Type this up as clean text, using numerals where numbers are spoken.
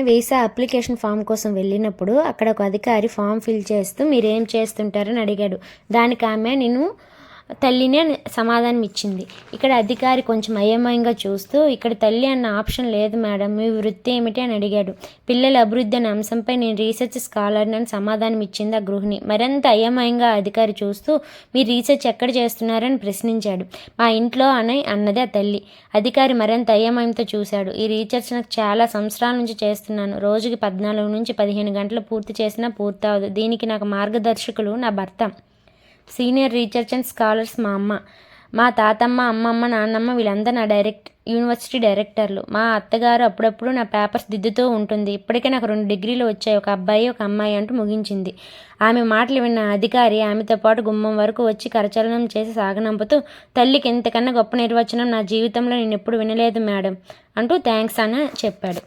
Visa application form కోసం వెళ్ళినప్పుడు అక్కడ ఒక అధికారి ఫామ్ ఫిల్ చేస్తూ మీరేం చేస్తుంటారని అడిగాడు. దానికి ఆమె నేను తల్లినే సమాధానం ఇచ్చింది. ఇక్కడ అధికారి కొంచెం అయోమయంగా చూస్తూ, ఇక్కడ తల్లి అన్న ఆప్షన్ లేదు మేడం, మీ వృత్తి ఏమిటి అని అడిగాడు. పిల్లల అభివృద్ధి అనే అంశంపై నేను రీసెర్చ్ స్కాలర్ని అని సమాధానం ఇచ్చింది ఆ గృహిణి. మరింత అయోమయంగా అధికారి చూస్తూ, మీరు రీసెర్చ్ ఎక్కడ చేస్తున్నారని ప్రశ్నించాడు. మా ఇంట్లో అని అన్నది ఆ తల్లి. అధికారి మరింత అయోమయంతో చూశాడు. ఈ రీసెర్చ్ నాకు చాలా సంవత్సరాల నుంచి చేస్తున్నాను. రోజుకి 14 నుంచి 15 గంటలు పూర్తి చేసినా పూర్తవదు. దీనికి నాకు మార్గదర్శకులు నా భర్త, సీనియర్ రీసెర్చ్ అండ్ స్కాలర్స్ మా అమ్మ, మా తాతమ్మ, అమ్మమ్మ, నాన్నమ్మ వీళ్ళందరూ నా యూనివర్సిటీ డైరెక్టర్లు. మా అత్తగారు అప్పుడప్పుడు నా పేపర్స్ దిద్దుతూ ఉంటుంది. ఇప్పటికే నాకు 2 డిగ్రీలు వచ్చాయి, ఒక అబ్బాయి ఒక అమ్మాయి అంటూ ముగించింది. ఆమె మాటలు విన్న అధికారి ఆమెతో పాటు గుమ్మం వరకు వచ్చి కరచలనం చేసి సాగనంపుతూ, తల్లికి ఇంతకన్నా గొప్ప నిర్వచనం నా జీవితంలో నేను ఎప్పుడు వినలేదు మేడం అంటూ థ్యాంక్స్ అని చెప్పాడు.